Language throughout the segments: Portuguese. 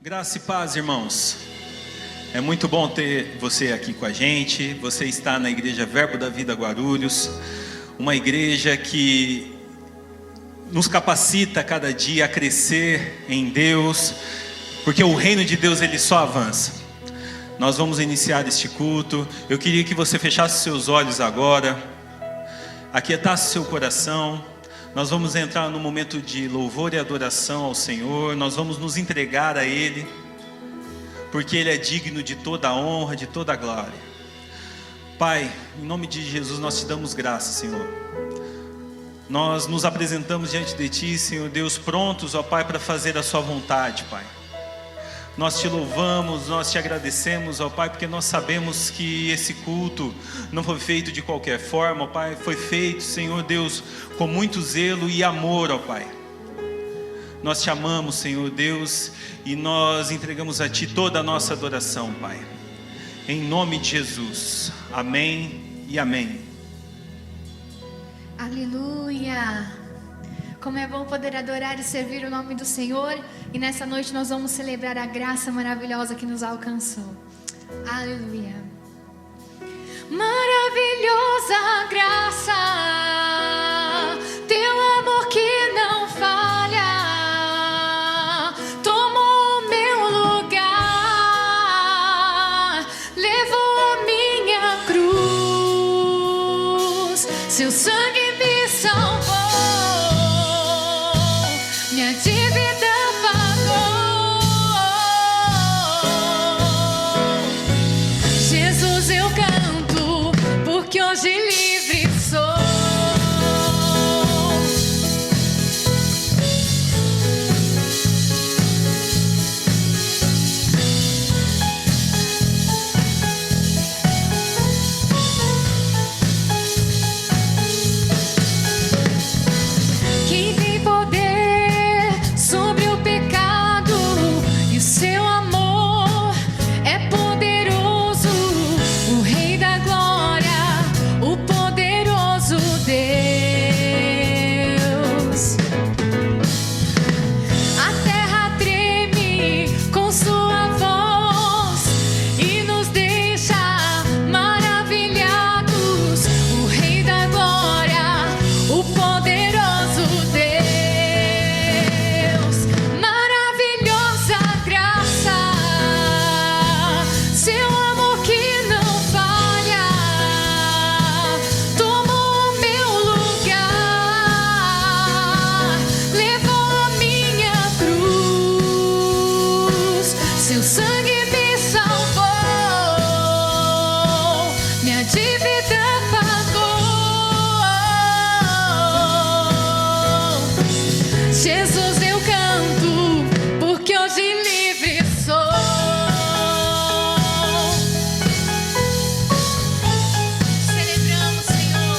Graça e paz, irmãos. É muito bom ter você aqui com a gente. Você está na Igreja Verbo da Vida Guarulhos, uma igreja que nos capacita a cada dia a crescer em Deus, porque o reino de Deus ele só avança. Nós vamos iniciar este culto. Eu queria que você fechasse seus olhos agora, aquietasse seu coração. Nós vamos entrar no momento de louvor e adoração ao Senhor. Nós vamos nos entregar a Ele, porque Ele é digno de toda a honra, de toda a glória. Pai, em nome de Jesus nós te damos graça, Senhor. Nós nos apresentamos diante de Ti, Senhor Deus, prontos, ó Pai, para fazer a Sua vontade, Pai. Nós te louvamos, nós te agradecemos, ó Pai, porque nós sabemos que esse culto não foi feito de qualquer forma, ó Pai. Foi feito, Senhor Deus, com muito zelo e amor, ó Pai. Nós te amamos, Senhor Deus, e nós entregamos a Ti toda a nossa adoração, Pai. Em nome de Jesus. Amém e amém. Aleluia! Como é bom poder adorar e servir o nome do Senhor. E nessa noite nós vamos celebrar a graça maravilhosa que nos alcançou. Aleluia! Maravilhosa graça, teu amor que não falha, tomou o meu lugar, levou a minha cruz, seu sangue me salvou. Minha dívida pagou. Jesus, eu canto, porque hoje livre sou. Quem tem poder sobre o pecado, e o seu amor é poderoso, o Rei da Glória, o poderoso Deus. A terra treme com sua voz e nos deixa maravilhados, o Rei da Glória, o poderoso Deus. Maravilhosa graça, seu amor que não falha, tomou o meu lugar, levou a minha cruz, seu sangue me salvou, minha dívida pagou. Jesus, eu canto, porque hoje livre sou. Celebramos, Senhor.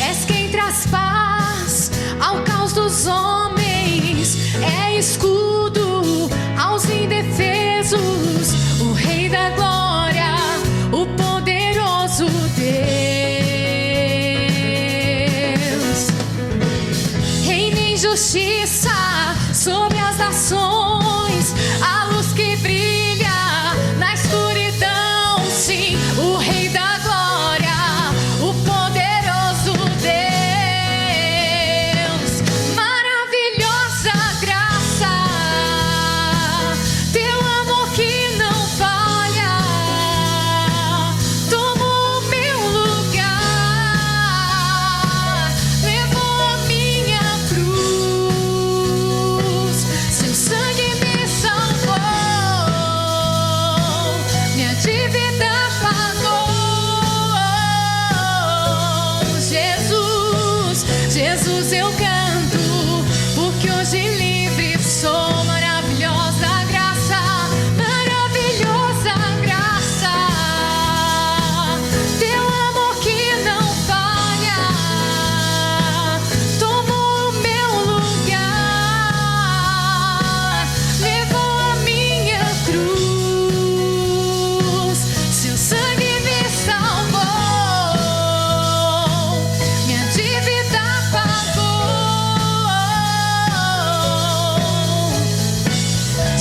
És quem traz paz ao caos dos homens, é escudo aos indefesos, o Rei da Glória, o poderoso Deus. Reina em justiça sobre as nações, a luz que brilha na escuridão, sim, o Rei da Glória, o poderoso Deus. Maravilhosa graça, teu amor que não falha, tomou o meu lugar, levou a minha cruz, seu sangue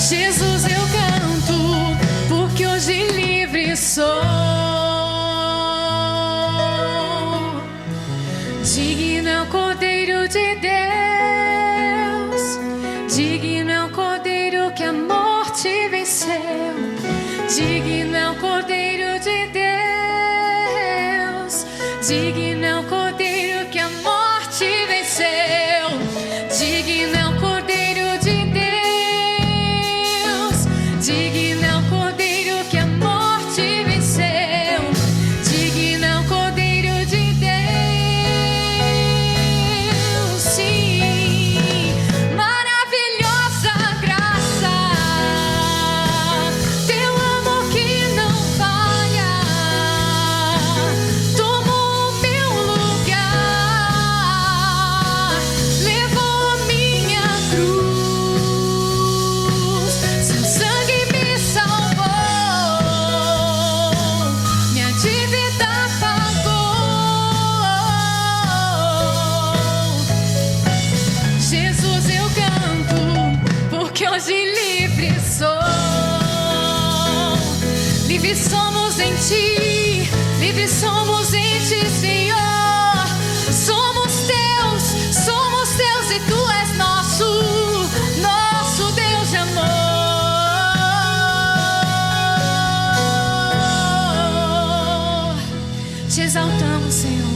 Jesus, eu canto, porque hoje livre sou. Digno é o Cordeiro de Deus, digno é o Cordeiro que a morte venceu. Digno é o Cordeiro de Deus, digno é o Cordeiro que a morte venceu. Digno é o Cordeiro de Deus, digno é o Cordeiro que a morte venceu. Digno é o Cordeiro de Deus, sim. Maravilhosa graça, teu amor que não falha, tomou o meu lugar, levou a minha cruz, seu sangue me salvou, minha dívida pagou. Jesus, eu canto, porque hoje livre sou. Livres somos em ti, livres somos em ti, Senhor. Somos teus e tu és nosso, nosso Deus de amor. Te exaltamos, Senhor.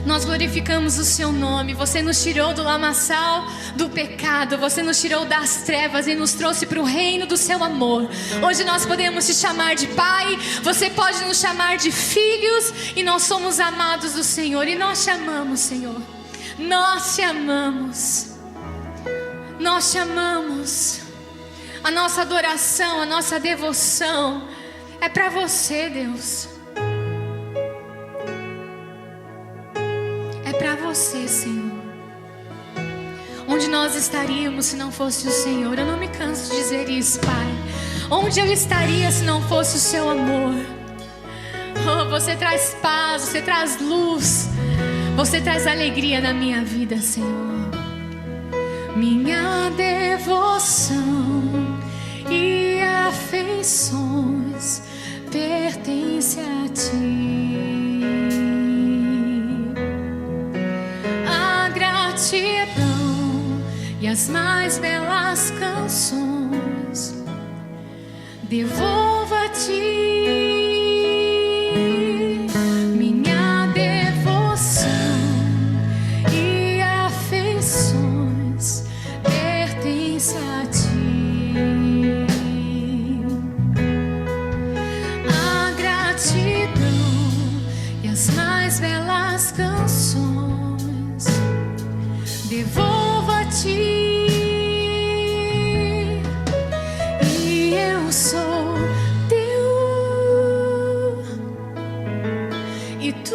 Nós glorificamos o seu nome. Você nos tirou do lamaçal do pecado, você nos tirou das trevas e nos trouxe para o reino do seu amor. Hoje nós podemos te chamar de pai, você pode nos chamar de filhos, e nós somos amados do Senhor. E nós te amamos, Senhor. Nós te amamos. Nós te amamos. A nossa adoração, a nossa devoção é para você, Deus. É para você, Senhor. Onde nós estaríamos se não fosse o Senhor? Eu não me canso de dizer isso, Pai. Onde eu estaria se não fosse o seu amor? Oh, você traz paz, você traz luz, você traz alegria na minha vida, Senhor. Minha devoção e afeições pertence a ti. A gratidão e as mais belas canções devolvo a ti. Minha devoção e afeições pertence a ti. A gratidão e as mais belas canções devolvo a ti. E eu sou teu e tu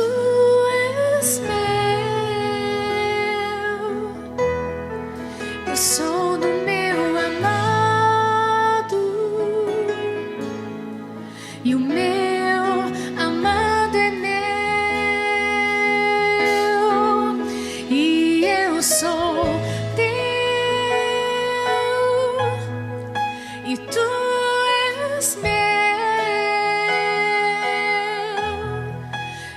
és meu. Eu sou do meu amado e o meu amado é meu. E eu sou teu e tu és meu.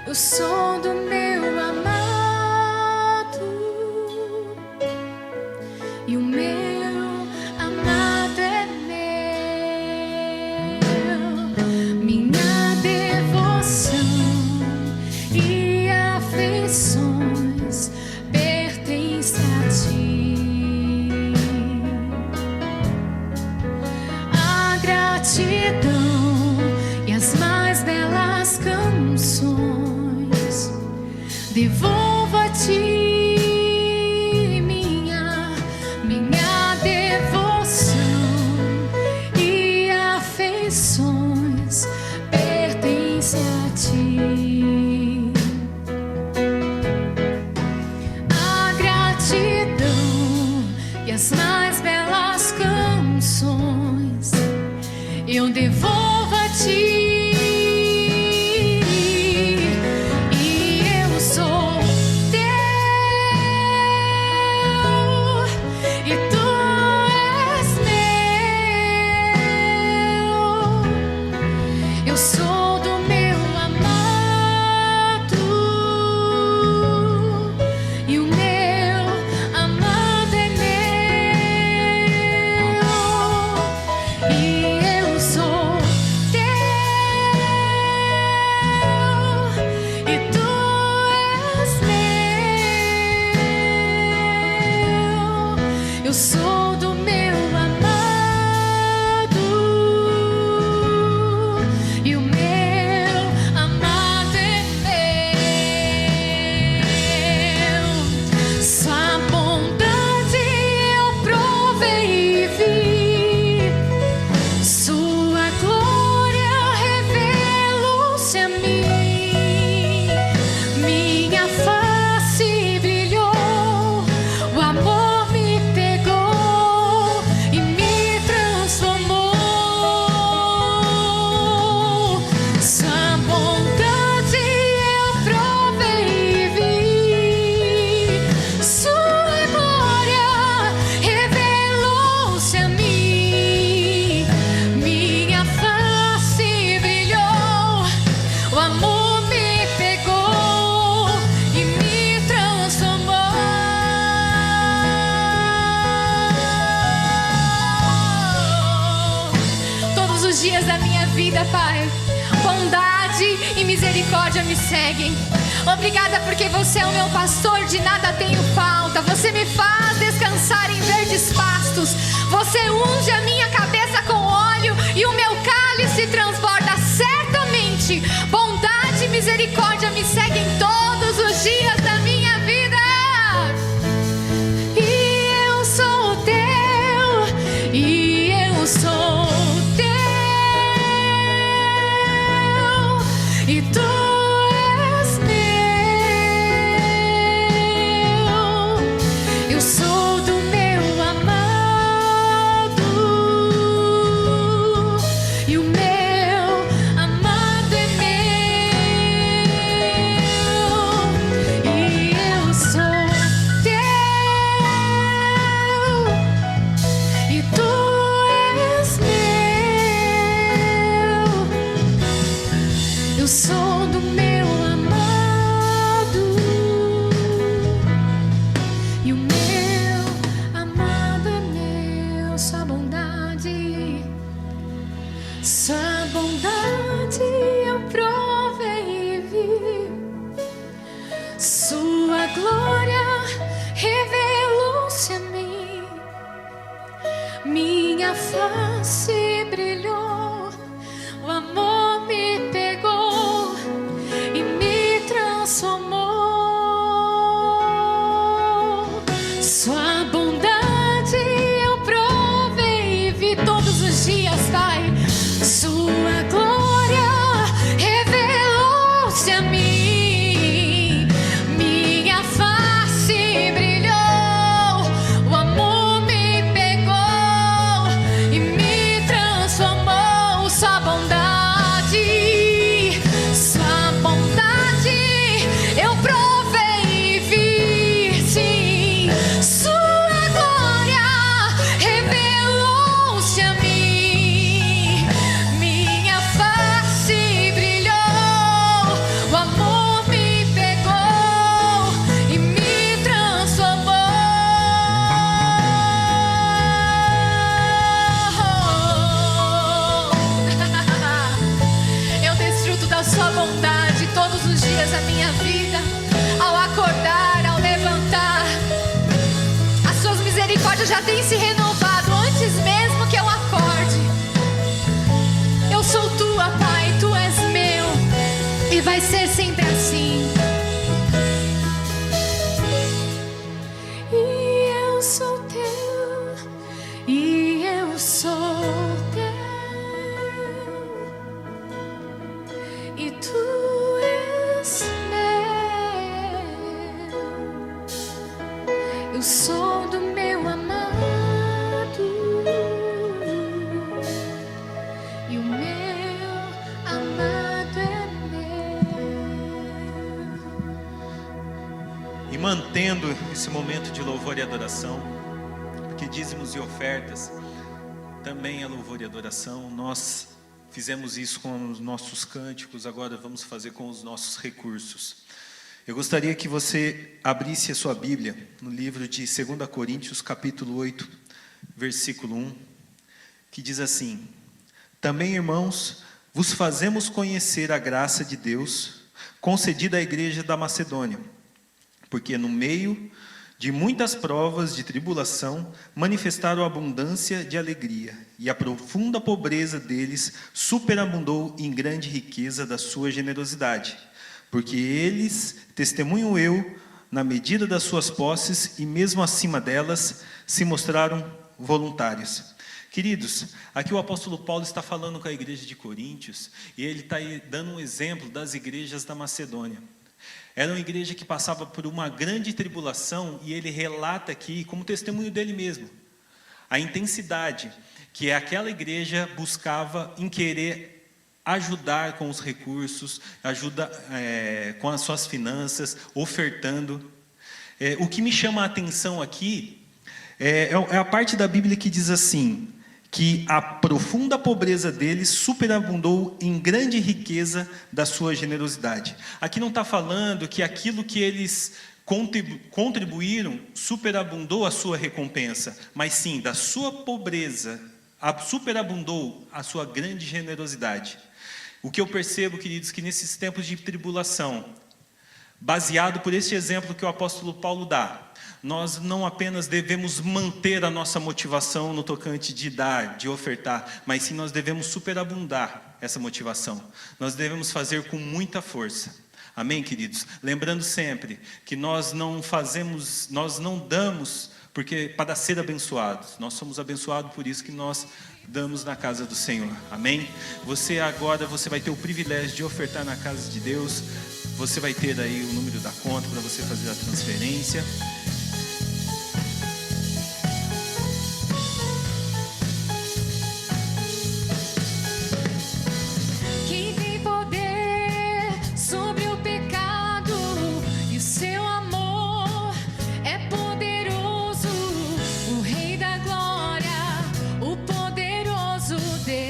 Eu sou do meu amado e o meu amado é meu. Minha devoção e afeições pertence a ti. A gratidão e as mais belas canções devolvo a ti. Minha devoção e afeições pertence a ti. A gratidão e as mais belas canções eu devolvo a ti. E eu sou teu e tu és meu. os dias da minha vida, Pai. Bondade e misericórdia me seguem. Obrigada porque você é o meu pastor, de nada tenho falta. Você me faz descansar em verdes pastos. Você unge a minha cabeça com óleo e o meu cálice transborda. Certamente, bondade e misericórdia me seguem todos os dias da minha vida. E eu sou teu, e eu sou teu, e tu és meu. Eu sou do meu amado, e o meu amado é meu. E eu sou teu, e tu és meu. Eu sou do meu amado, e o meu amado é meu. Sua bondade eu provei e vi. Sua glória revelou-se a mim. Minha face brilhou, o amor me pegou e me transformou. Sua bondade eu provei e vi todos os dias, Pai. Sua glória revelou-se a mim. Minha face brilhou, o amor me pegou e me transformou. Sua bondade eu provei e vi, sim. Sua glória revelou-se a mim. Minha face brilhou, o amor me pegou e me transformou. Eu desfruto da sua bondade todos os dias da minha vida. Ao acordar, ao levantar, as suas misericórdias já têm se renovado antes mesmo que eu acorde. Eu sou tua, Pai, tu és meu, e vai ser sempre assim. E eu sou teu, e eu sou teu, e tu és meu. Eu sou do meu amado, e o meu amado é meu. E mantendo esse momento de louvor e adoração, porque dízimos e ofertas também é louvor e adoração. Nós fizemos isso com os nossos cânticos, agora vamos fazer com os nossos recursos. Eu gostaria que você abrisse a sua Bíblia no livro de 2 Coríntios, capítulo 8, versículo 1, que diz assim: Também, irmãos, vos fazemos conhecer a graça de Deus concedida à igreja da Macedônia, porque no meio de muitas provas de tribulação manifestaram abundância de alegria, e a profunda pobreza deles superabundou em grande riqueza da sua generosidade. Porque eles, testemunho eu, na medida das suas posses e mesmo acima delas, se mostraram voluntários. Queridos, aqui o apóstolo Paulo está falando com a igreja de Coríntios, e ele está dando um exemplo das igrejas da Macedônia. Era uma igreja que passava por uma grande tribulação, e ele relata aqui, como testemunho dele mesmo, a intensidade que aquela igreja buscava em querer ajudar com os recursos, com as suas finanças, ofertando. O que me chama a atenção aqui é a parte da Bíblia que diz assim, que a profunda pobreza deles superabundou em grande riqueza da sua generosidade. Aqui não está falando que aquilo que eles contribuíram superabundou a sua recompensa, mas sim, da sua pobreza, superabundou a sua grande generosidade. O que eu percebo, queridos, que nesses tempos de tribulação, baseado por este exemplo que o apóstolo Paulo dá, nós não apenas devemos manter a nossa motivação no tocante de dar, de ofertar, mas sim nós devemos superabundar essa motivação. Nós devemos fazer com muita força. Amém, queridos? Lembrando sempre que nós não damos porque para ser abençoados. Nós somos abençoados, por isso que nós damos na casa do Senhor. Amém? Você vai ter o privilégio de ofertar na casa de Deus. Você vai ter aí o número da conta para você fazer a transferência. Quem tem poder sobre o pecado e o seu amor é poderoso, o Rei da Glória, o poderoso Deus.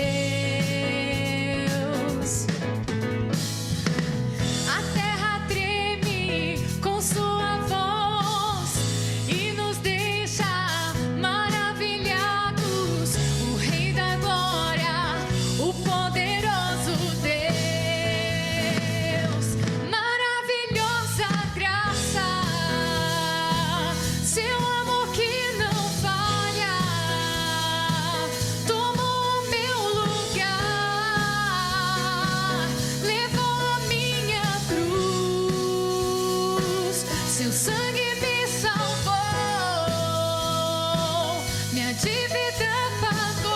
A terra treme com sua voz e nos deixa maravilhados, o Rei da Glória, o poderoso Deus. Maravilhosa graça, seu amor que não falha, tomou meu lugar, levou a minha cruz, seu sangue me salvou, minha dívida pagou.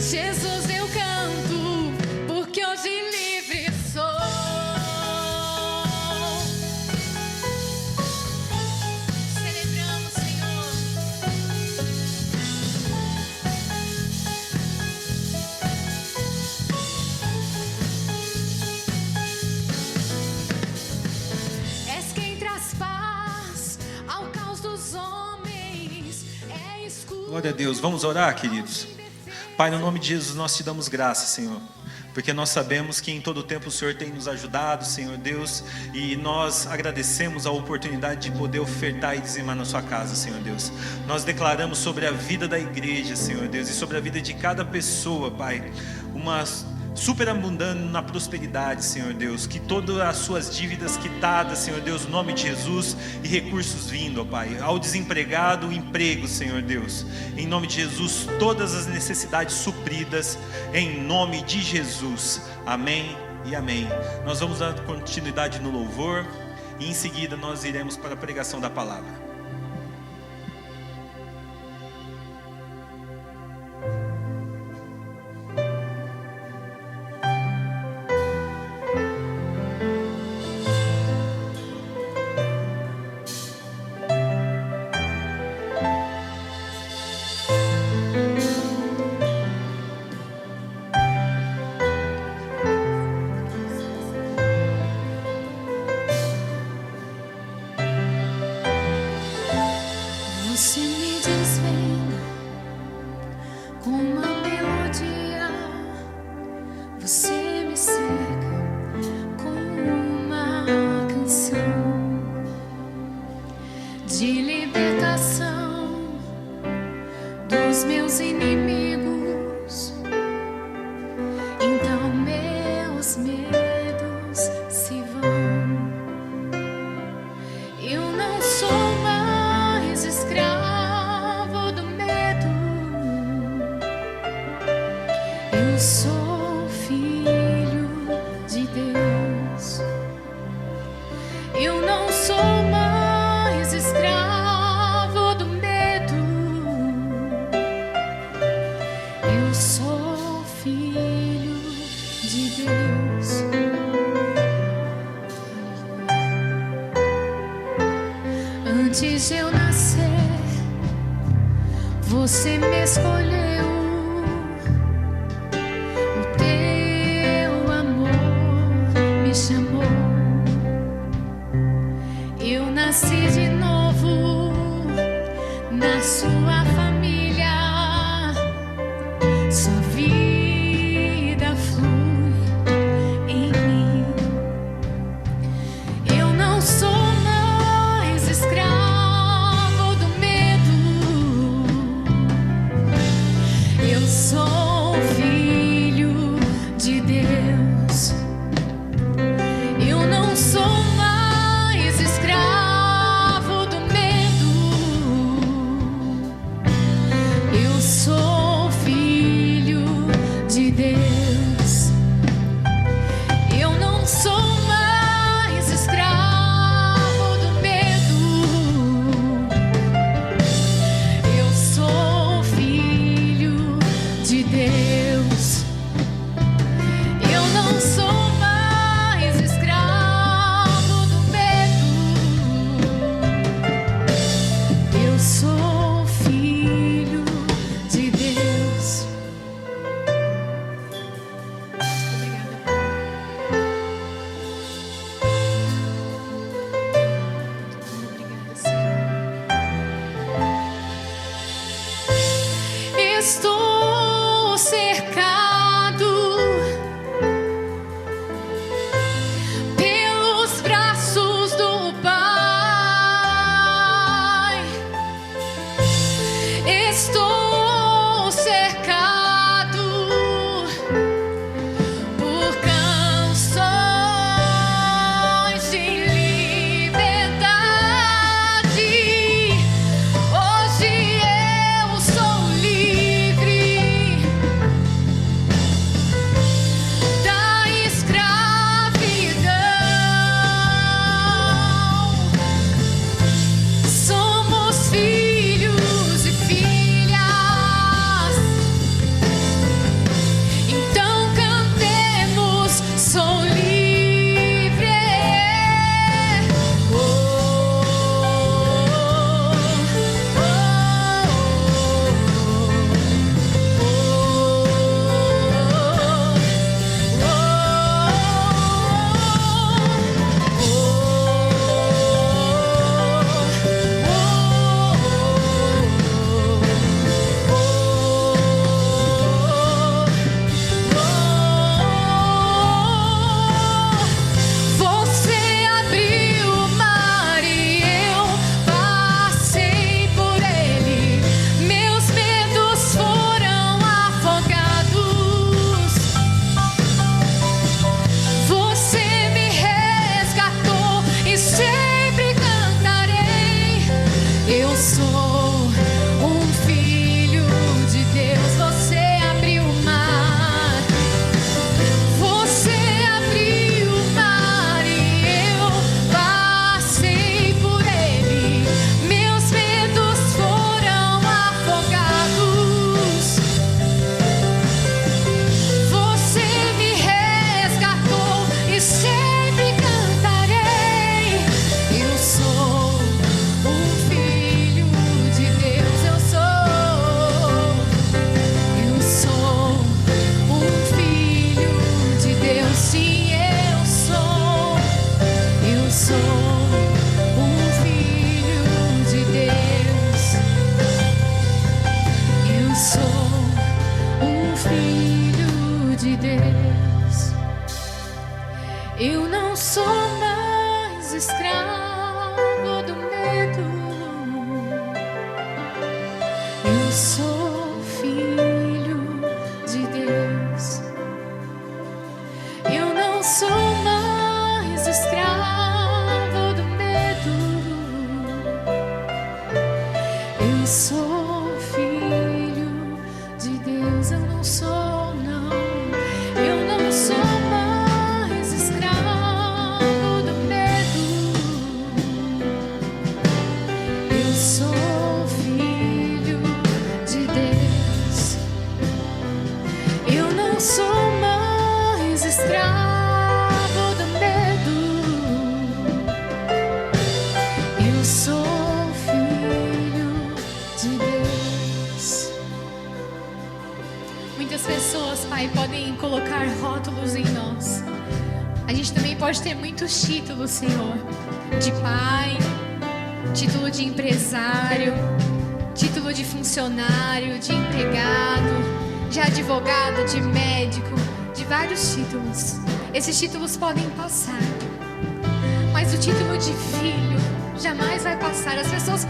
Jesus, eu canto, porque hoje livre sou. Celebramos, Senhor. És quem traz paz ao caos dos homens, é escuro. Glória a Deus. Vamos orar, queridos? Pai, no nome de Jesus, nós te damos graça, Senhor, porque nós sabemos que em todo tempo o Senhor tem nos ajudado, Senhor Deus, e nós agradecemos a oportunidade de poder ofertar e dizimar na sua casa, Senhor Deus. Nós declaramos sobre a vida da igreja, Senhor Deus, e sobre a vida de cada pessoa, Pai, uma superabundando na prosperidade, Senhor Deus, que todas as suas dívidas quitadas, Senhor Deus, no nome de Jesus, e recursos vindo, ó Pai, ao desempregado, o emprego, Senhor Deus, em nome de Jesus, todas as necessidades supridas, em nome de Jesus, amém e amém. Nós vamos dar continuidade no louvor, e em seguida nós iremos para a pregação da palavra. Você me desvenda com uma melodia, você me cerca com uma canção de libertação dos meus inimigos. Então meus medos se vão. Eu não sou mais escravo do medo. Eu sou filho de Deus. Eu não sou mais escravo do medo. Eu sou filho de Deus. Antes de eu nascer, você me escolheu. O teu amor me chamou. Eu nasci de novo na sua família. Sua vida flui em mim. Eu não sou mais escravo do medo. Estou cercado pelos braços do Pai. Estou cercado por canções de liberdade. Hoje eu sou livre da escravidão. Somos filhos e filhas, então cantemos: sou livre. Oh, você abriu o mar e eu passei por ele. Meus medos foram afogados. Você me resgatou e sempre cantarei. Eu sou um filho de Deus. Você abriu o mar. Você abriu o mar e eu passei por ele. Meus medos foram afogados. Você me resgatou e sempre cantarei. Eu sou um filho de Deus. Eu sou um filho de Deus. Sim, eu sou um filho de Deus. Eu sou um filho de Deus. Eu não sou mais escravo do medo. Eu sou filho de Deus. Eu não sou mais escravo do medo. Eu sou filho de Deus. Eu não sou, não. Eu não sou mais escravo do medo. Eu sou filho de Deus. Eu não sou mais escravo do medo. Eu sou filho de Deus. Muitas pessoas, Pai, podem colocar rótulos em nós. A gente também pode ter muitos títulos, Senhor, de pai, título de empresário, título de funcionário, de empregado, de advogado, de médico, de vários títulos. Esses títulos podem passar, mas o título de filho jamais vai passar. As pessoas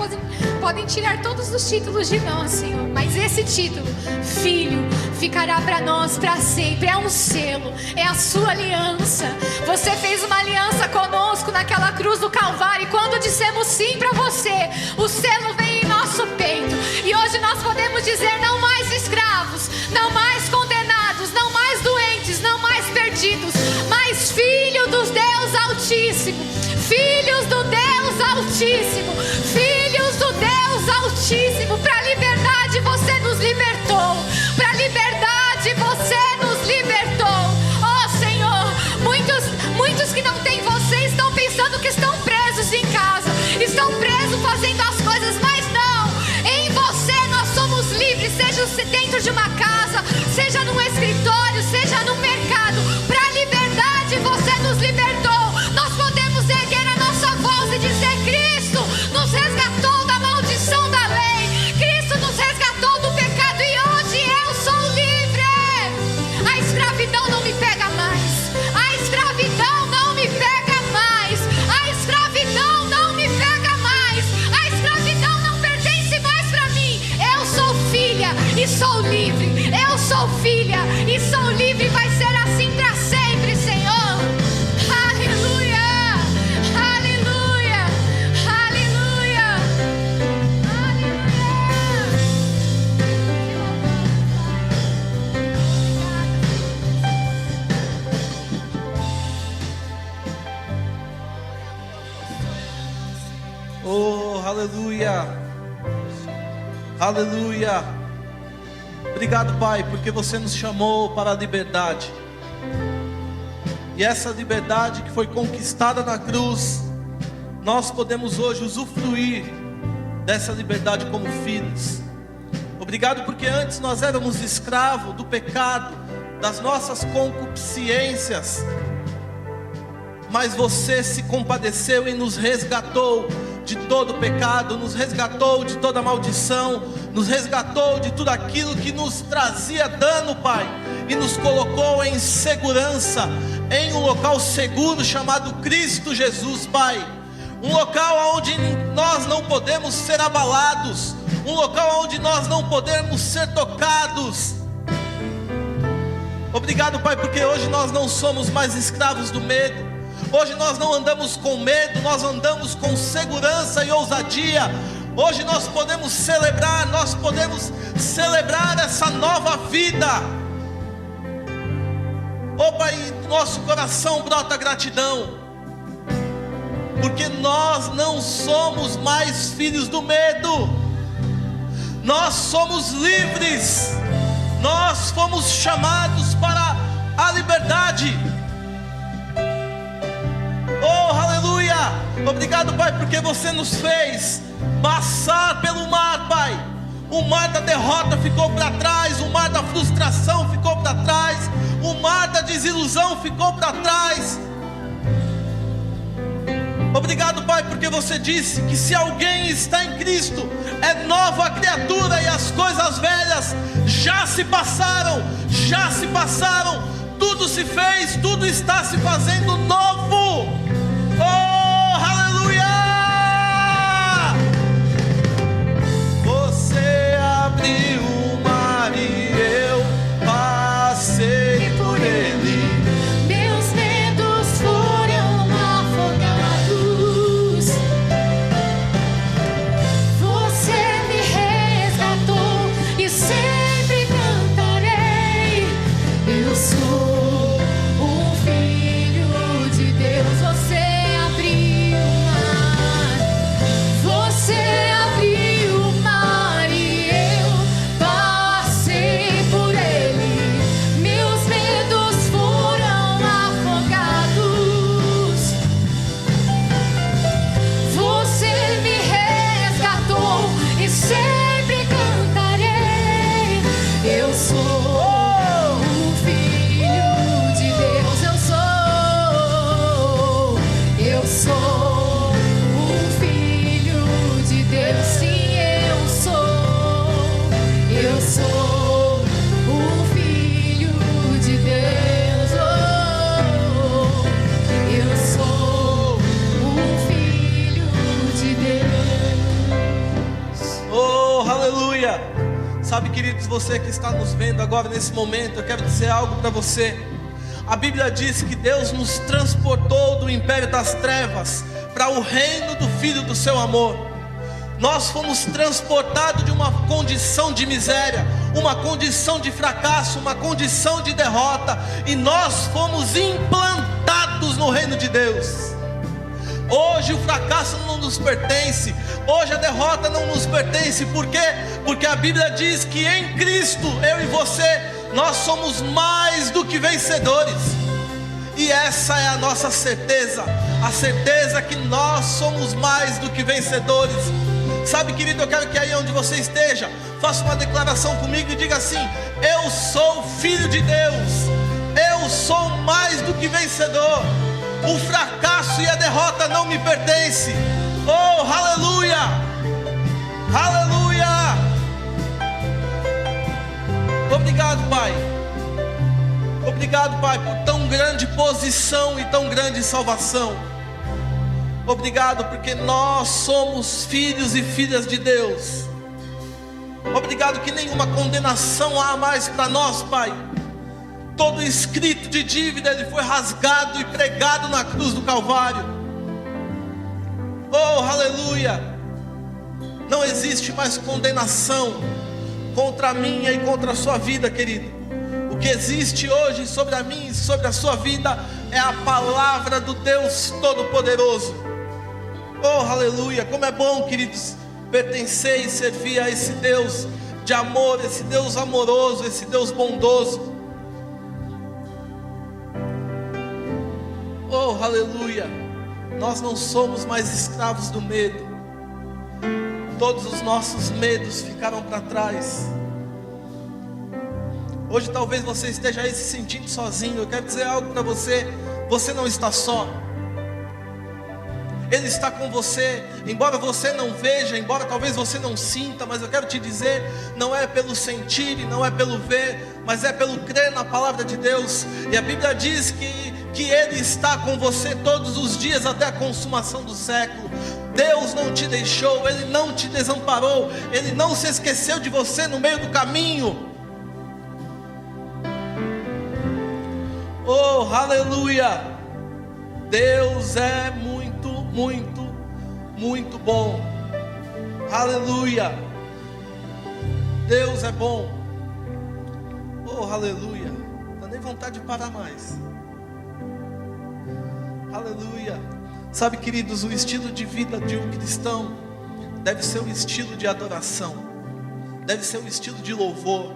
podem tirar todos os títulos de nós, Senhor, mas esse título, filho, ficará para nós para sempre. É um selo, é a sua aliança. Você fez uma aliança conosco naquela cruz do Calvário, e quando dissemos sim para você, o selo veio em nosso peito. E hoje nós podemos dizer: não mais escravos, não mais condenados, não mais doentes, não mais perdidos, mas filho dos Deus Altíssimo, filhos do Deus Altíssimo, filhos do Deus Altíssimo. Para a liberdade você nos libertou, para a liberdade você nos libertou. Oh Senhor, muitos que não têm você estão pensando que estão presos em casa, estão presos fazendo as coisas, mas não, em você nós somos livres, seja dentro de uma casa, seja num escritório, seja no mercado. Para a liberdade você nos libertou. Nós podemos erguer a nossa voz e dizer: Cristo nos resgatou da maldição da lei, Cristo nos resgatou do pecado, e hoje sou livre, eu sou filha e sou livre, vai ser assim para sempre, Senhor. Aleluia, aleluia, aleluia, aleluia. Oh, aleluia, aleluia. Obrigado, Pai, porque você nos chamou para a liberdade. E essa liberdade que foi conquistada na cruz, nós podemos hoje usufruir dessa liberdade como filhos. Obrigado porque antes nós éramos escravos do pecado, das nossas concupiscências, mas você se compadeceu e nos resgatou de todo pecado, nos resgatou de toda maldição, nos resgatou de tudo aquilo que nos trazia dano, Pai, e nos colocou em segurança, em um local seguro chamado Cristo Jesus, Pai. Um local onde nós não podemos ser abalados, um local onde nós não podemos ser tocados. Obrigado, Pai, porque hoje nós não somos mais escravos do medo. Hoje nós não andamos com medo, nós andamos com segurança e ousadia. Hoje nós podemos celebrar essa nova vida. Oh, Pai, nosso coração brota gratidão, porque nós não somos mais filhos do medo. Nós somos livres. Nós fomos chamados para a liberdade. Oh, aleluia! Obrigado, Pai, porque você nos fez passar pelo mar, Pai. O mar da derrota ficou para trás, o mar da frustração ficou para trás, o mar da desilusão ficou para trás. Obrigado, Pai, porque você disse que se alguém está em Cristo, é nova criatura, e as coisas velhas já se passaram, tudo se fez, tudo está se fazendo novo. Oh, aleluia! Você abriu o mar e eu passei por ele. Meus medos foram afogados. Você me resgatou e sempre cantarei. Eu sou um filho de Deus. Você abriu o mar. Você abriu o mar e eu passei por ele. Meus medos foram afogados. Você me resgatou e sempre cantarei. Eu sou um filho de Deus. Eu sou um filho de Deus. Sim, eu sou um filho de Deus. Eu sou um filho de Deus. Oh, aleluia! Sabe, queridos, você que está nos vendo agora nesse momento, eu quero dizer algo para você. A Bíblia diz que Deus nos transportou do império das trevas para o reino do Filho do seu amor. Nós fomos transportados de uma condição de miséria, uma condição de fracasso, uma condição de derrota, e nós fomos implantados no reino de Deus. Hoje o fracasso não nos pertence, hoje a derrota não nos pertence. Por quê? Porque a Bíblia diz que em Cristo, eu e você, nós somos mais do que vencedores. E essa é a nossa certeza, a certeza que nós somos mais do que vencedores. Sabe, querido, eu quero que aí onde você esteja, faça uma declaração comigo e diga assim: eu sou filho de Deus, eu sou mais do que vencedor. O fracasso e a derrota não me pertencem. Oh, aleluia! Aleluia! Obrigado, Pai. Obrigado, Pai, por tão grande posição e tão grande salvação. Obrigado porque nós somos filhos e filhas de Deus. Obrigado obrigado que nenhuma condenação há mais para nós, Pai. Todo escrito de dívida, ele foi rasgado e pregado na cruz do Calvário. Oh, aleluia. Não existe mais condenação contra a minha e contra a sua vida, querido. O que existe hoje sobre a minha e sobre a sua vida é a palavra do Deus Todo-Poderoso. Oh, aleluia. Como é bom, queridos, pertencer e servir a esse Deus de amor, esse Deus amoroso, esse Deus bondoso. Oh, aleluia. Nós não somos mais escravos do medo. Todos os nossos medos ficaram para trás. Hoje talvez você esteja aí se sentindo sozinho. Eu quero dizer algo para você. Você não está só. Ele está com você. Embora você não veja, embora talvez você não sinta, mas eu quero te dizer, não é pelo sentir e não é pelo ver, mas é pelo crer na palavra de Deus. E a Bíblia diz que Ele está com você todos os dias até a consumação do século. Deus não te deixou, Ele não te desamparou, Ele não se esqueceu de você no meio do caminho. Oh, aleluia. Deus é muito, muito, muito bom. Aleluia. Deus é bom. Oh, aleluia. Não dá nem vontade de parar mais. Aleluia. Sabe, queridos, o estilo de vida de um cristão deve ser um estilo de adoração, deve ser um estilo de louvor.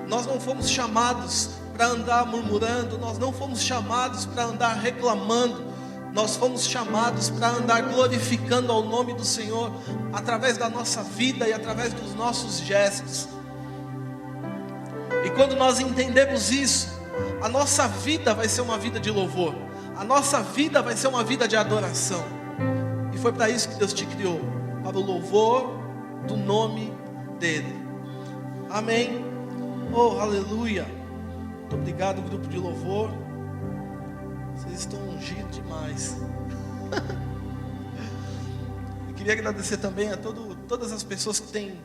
Nós não fomos chamados para andar murmurando, nós não fomos chamados para andar reclamando, nós fomos chamados para andar glorificando ao nome do Senhor, através da nossa vida e através dos nossos gestos. E quando nós entendemos isso, a nossa vida vai ser uma vida de louvor, a nossa vida vai ser uma vida de adoração. E foi para isso que Deus te criou, para o louvor do nome dEle. Amém? Oh, aleluia. Muito obrigado, grupo de louvor. Vocês estão ungidos demais. Eu queria agradecer também a todas as pessoas que têm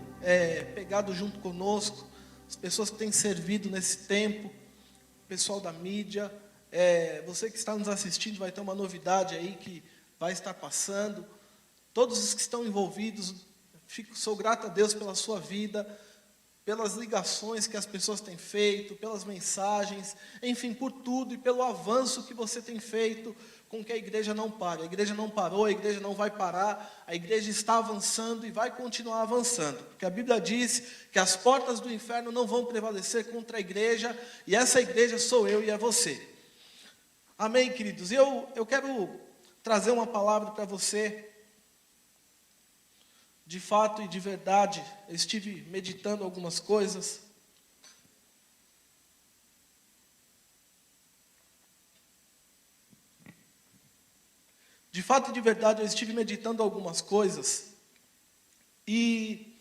pegado junto conosco, as pessoas que têm servido nesse tempo, o pessoal da mídia. Você que está nos assistindo vai ter uma novidade aí que vai estar passando. Todos os que estão envolvidos, sou grato a Deus pela sua vida, pelas ligações que as pessoas têm feito, pelas mensagens, enfim, por tudo e pelo avanço que você tem feito com que a igreja não pare. A igreja não parou, a igreja não vai parar, a igreja está avançando e vai continuar avançando, porque a Bíblia diz que as portas do inferno não vão prevalecer contra a igreja, e essa igreja sou eu e é você. Amém, queridos? E eu quero trazer uma palavra para você. De fato e de verdade, eu estive meditando algumas coisas. De fato e de verdade, eu estive meditando algumas coisas. E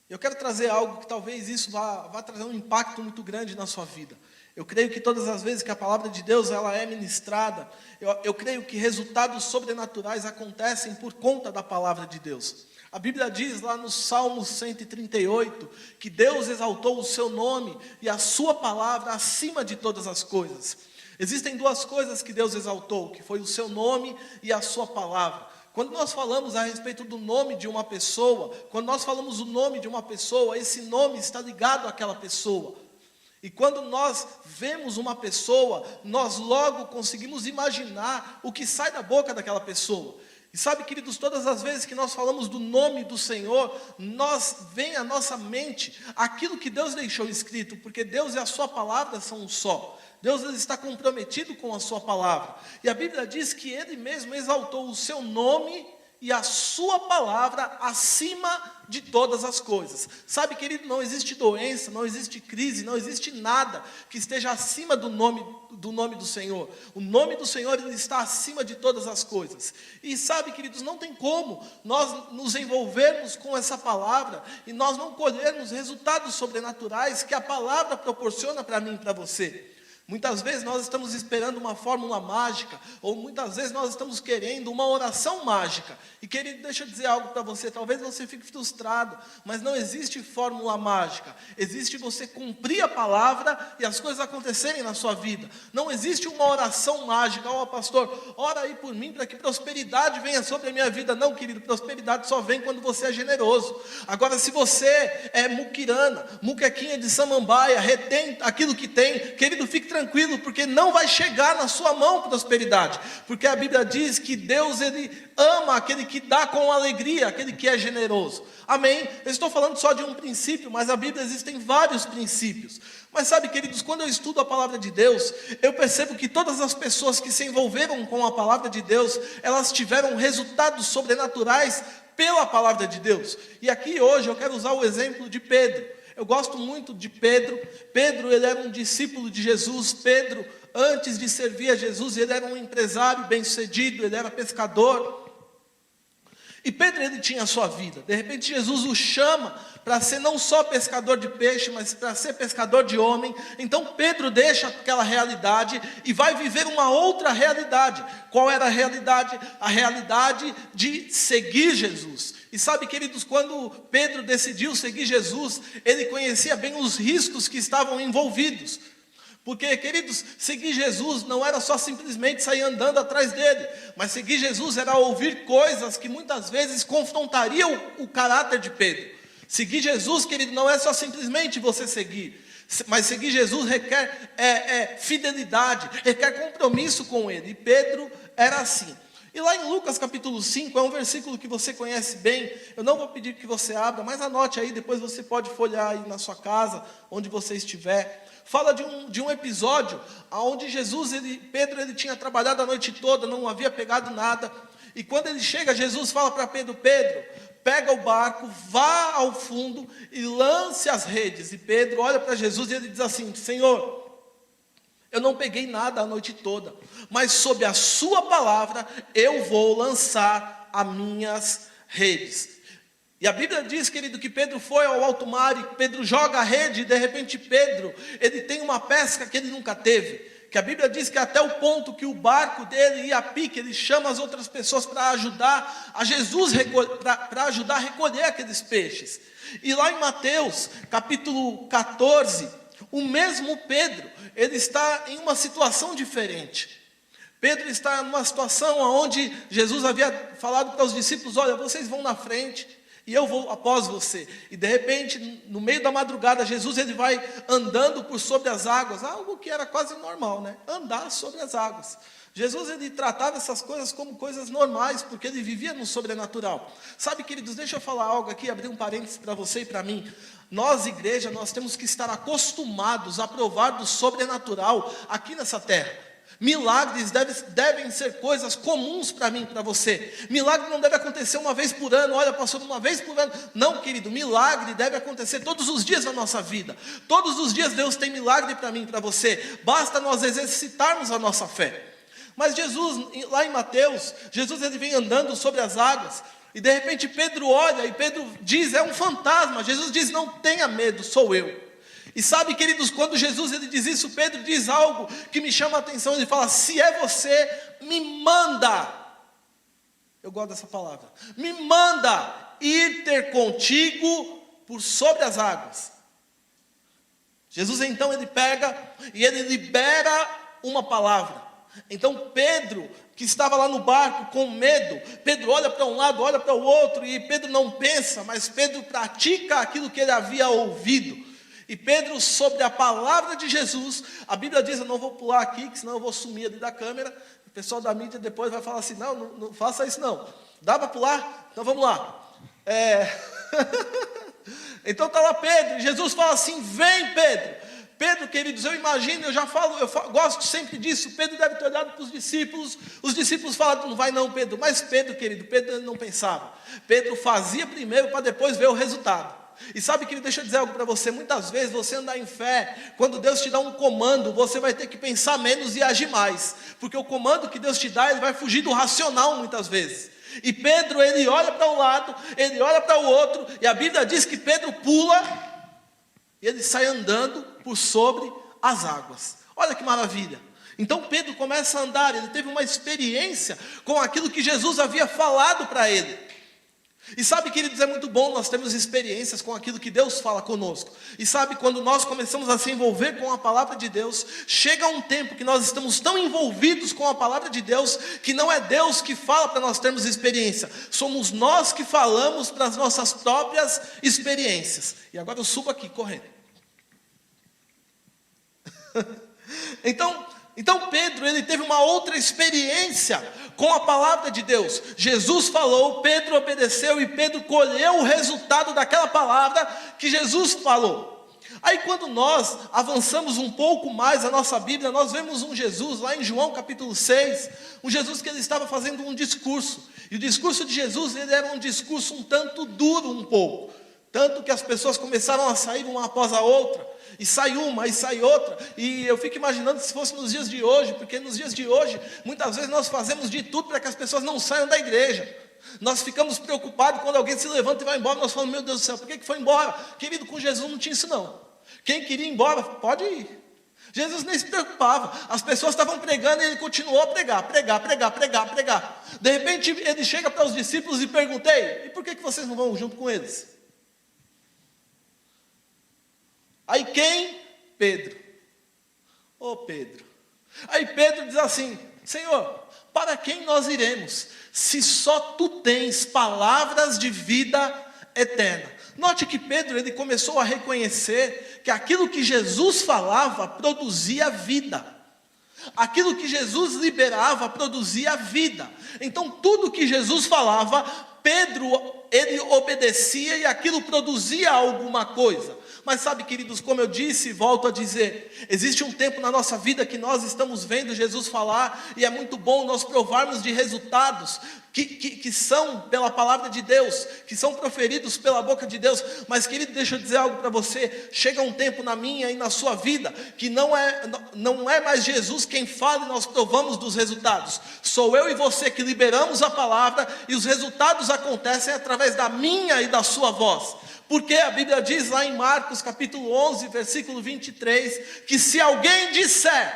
eu quero trazer algo que talvez isso vá trazer um impacto muito grande na sua vida. Eu creio que todas as vezes que a palavra de Deus ela é ministrada, eu creio que resultados sobrenaturais acontecem por conta da palavra de Deus. A Bíblia diz lá no Salmo 138, que Deus exaltou o seu nome e a sua palavra acima de todas as coisas. Existem duas coisas que Deus exaltou, que foi o seu nome e a sua palavra. Quando nós falamos a respeito do nome de uma pessoa, quando nós falamos o nome de uma pessoa, esse nome está ligado àquela pessoa. E quando nós vemos uma pessoa, nós logo conseguimos imaginar o que sai da boca daquela pessoa. E sabe, queridos, todas as vezes que nós falamos do nome do Senhor, vem à nossa mente aquilo que Deus deixou escrito, porque Deus e a sua palavra são um só. Deus está comprometido com a sua palavra. E a Bíblia diz que Ele mesmo exaltou o seu nome e a sua palavra acima de todas as coisas. Sabe, querido, não existe doença, não existe crise, não existe nada que esteja acima do nome do Senhor. O nome do Senhor, Ele está acima de todas as coisas. E sabe, queridos, não tem como nós nos envolvermos com essa palavra e nós não colhermos resultados sobrenaturais que a palavra proporciona para mim e para você. Muitas vezes nós estamos esperando uma fórmula mágica, ou muitas vezes nós estamos querendo uma oração mágica. E querido, deixa eu dizer algo para você, talvez você fique frustrado, mas não existe fórmula mágica. Existe você cumprir a palavra e as coisas acontecerem na sua vida. Não existe uma oração mágica. Ó, pastor, ora aí por mim para que prosperidade venha sobre a minha vida. Não, querido, prosperidade só vem quando você é generoso. Agora, se você é muquirana, muquequinha de samambaia, retém aquilo que tem, querido, fique tranquilo, porque não vai chegar na sua mão prosperidade. Porque a Bíblia diz que Deus, Ele ama aquele que dá com alegria, aquele que é generoso. Amém? Eu estou falando só de um princípio, mas na Bíblia existem vários princípios. Mas sabe, queridos, quando eu estudo a palavra de Deus, eu percebo que todas as pessoas que se envolveram com a palavra de Deus, elas tiveram resultados sobrenaturais pela palavra de Deus. E aqui hoje eu quero usar o exemplo de Pedro. Eu gosto muito de Pedro. Pedro, ele era um discípulo de Jesus. Pedro, antes de servir a Jesus, ele era um empresário bem-sucedido, ele era pescador. E Pedro, ele tinha a sua vida. De repente Jesus o chama para ser não só pescador de peixe, mas para ser pescador de homem. Então Pedro deixa aquela realidade e vai viver uma outra realidade. Qual era a realidade? A realidade de seguir Jesus. E sabe, queridos, quando Pedro decidiu seguir Jesus, ele conhecia bem os riscos que estavam envolvidos. Porque, queridos, seguir Jesus não era só simplesmente sair andando atrás dele, mas seguir Jesus era ouvir coisas que muitas vezes confrontariam o caráter de Pedro. Seguir Jesus, querido, não é só simplesmente você seguir, mas seguir Jesus requer fidelidade, requer compromisso com ele. E Pedro era assim. E lá em Lucas capítulo 5, é um versículo que você conhece bem. Eu não vou pedir que você abra, mas anote aí, depois você pode folhear aí na sua casa, onde você estiver. Fala de um episódio onde Pedro ele tinha trabalhado a noite toda, não havia pegado nada. E quando ele chega, Jesus fala para Pedro: Pedro, pega o barco, vá ao fundo e lance as redes. E Pedro olha para Jesus e ele diz assim: Senhor, eu não peguei nada a noite toda, mas sob a sua palavra eu vou lançar as minhas redes. E a Bíblia diz, querido, que Pedro foi ao alto mar e Pedro joga a rede e de repente Pedro, ele tem uma pesca que ele nunca teve. Que a Bíblia diz que até o ponto que o barco dele ia a pique, ele chama as outras pessoas para ajudar a Jesus, para ajudar a recolher aqueles peixes. E lá em Mateus, capítulo 14, o mesmo Pedro, ele está em uma situação diferente. Pedro está numa situação onde Jesus havia falado para os discípulos: olha, vocês vão na frente e eu vou após você. E de repente, no meio da madrugada, Jesus ele vai andando por sobre as águas, algo que era quase normal, né? Andar sobre as águas. Jesus ele tratava essas coisas como coisas normais, porque ele vivia no sobrenatural. Sabe, queridos, deixa eu falar algo aqui, abrir um parênteses para você e para mim. Nós, igreja, nós temos que estar acostumados a provar do sobrenatural aqui nessa terra. Milagres devem ser coisas comuns para mim e para você. Milagre não deve acontecer uma vez por ano. Olha, pastor, uma vez por ano. Não, querido, milagre deve acontecer todos os dias na nossa vida. Todos os dias Deus tem milagre para mim e para você. Basta nós exercitarmos a nossa fé. Mas Jesus, lá em Mateus, Jesus ele vem andando sobre as águas. E de repente Pedro olha e Pedro diz: é um fantasma. Jesus diz: não tenha medo, sou eu. E sabe, queridos, quando Jesus ele diz isso, Pedro diz algo que me chama a atenção. Ele fala: se é você, me manda. Eu gosto dessa palavra. Me manda ir ter contigo por sobre as águas. Jesus então ele pega e ele libera uma palavra. Então Pedro, que estava lá no barco com medo, Pedro olha para um lado, olha para o outro, e Pedro não pensa, mas Pedro pratica aquilo que ele havia ouvido. E Pedro, sobre a palavra de Jesus, a Bíblia diz: eu não vou pular aqui, que senão eu vou sumir ali da câmera. O pessoal da mídia depois vai falar assim: não faça isso não. Dá para pular? Então vamos lá. Então está lá Pedro, e Jesus fala assim: vem, Pedro. Pedro, queridos, eu imagino, eu gosto sempre disso. Pedro deve ter olhado para os discípulos falaram: não vai não, Pedro. Mas Pedro, querido, Pedro não pensava. Pedro fazia primeiro para depois ver o resultado. E sabe, querido, deixa eu dizer algo para você. Muitas vezes você andar em fé, quando Deus te dá um comando, você vai ter que pensar menos e agir mais. Porque o comando que Deus te dá, ele vai fugir do racional muitas vezes. E Pedro, ele olha para um lado, ele olha para o outro, e a Bíblia diz que Pedro pula, e ele sai andando por sobre as águas. Olha que maravilha. Então Pedro começa a andar, ele teve uma experiência com aquilo que Jesus havia falado para ele. E sabe, queridos, é muito bom nós termos experiências com aquilo que Deus fala conosco. E sabe, quando nós começamos a se envolver com a palavra de Deus, chega um tempo que nós estamos tão envolvidos com a palavra de Deus, que não é Deus que fala para nós termos experiência, somos nós que falamos para as nossas próprias experiências. E agora eu subo aqui, correndo. Então Pedro, ele teve uma outra experiência com a palavra de Deus. Jesus falou, Pedro obedeceu e Pedro colheu o resultado daquela palavra que Jesus falou. Aí quando nós avançamos um pouco mais a nossa Bíblia, nós vemos um Jesus lá em João capítulo 6, um Jesus que ele estava fazendo um discurso. E o discurso de Jesus, ele era um discurso um tanto duro um pouco. Tanto que as pessoas começaram a sair uma após a outra. E sai uma, e sai outra. E eu fico imaginando se fosse nos dias de hoje, porque nos dias de hoje, muitas vezes nós fazemos de tudo para que as pessoas não saiam da igreja. Nós ficamos preocupados quando alguém se levanta e vai embora. Nós falamos, meu Deus do céu, por que foi embora? Querido, com Jesus não tinha isso não. Quem queria ir embora, pode ir. Jesus nem se preocupava. As pessoas estavam pregando e ele continuou a pregar. De repente ele chega para os discípulos e pergunta, e por que vocês não vão junto com eles? Aí quem? Pedro. Pedro. Aí Pedro diz assim, Senhor, para quem nós iremos, se só tu tens palavras de vida eterna? Note que Pedro, ele começou a reconhecer que aquilo que Jesus falava produzia vida. Aquilo que Jesus liberava produzia vida. Então tudo que Jesus falava, Pedro, ele obedecia e aquilo produzia alguma coisa. Mas sabe, queridos, como eu disse e volto a dizer, existe um tempo na nossa vida que nós estamos vendo Jesus falar, e é muito bom nós provarmos de resultados que são pela palavra de Deus, que são proferidos pela boca de Deus. Mas, querido, deixa eu dizer algo para você, chega um tempo na minha e na sua vida, que não é mais Jesus quem fala e nós provamos dos resultados, sou eu e você que liberamos a palavra, e os resultados acontecem através da minha e da sua voz. Porque a Bíblia diz lá em Marcos capítulo 11, versículo 23, que se alguém disser,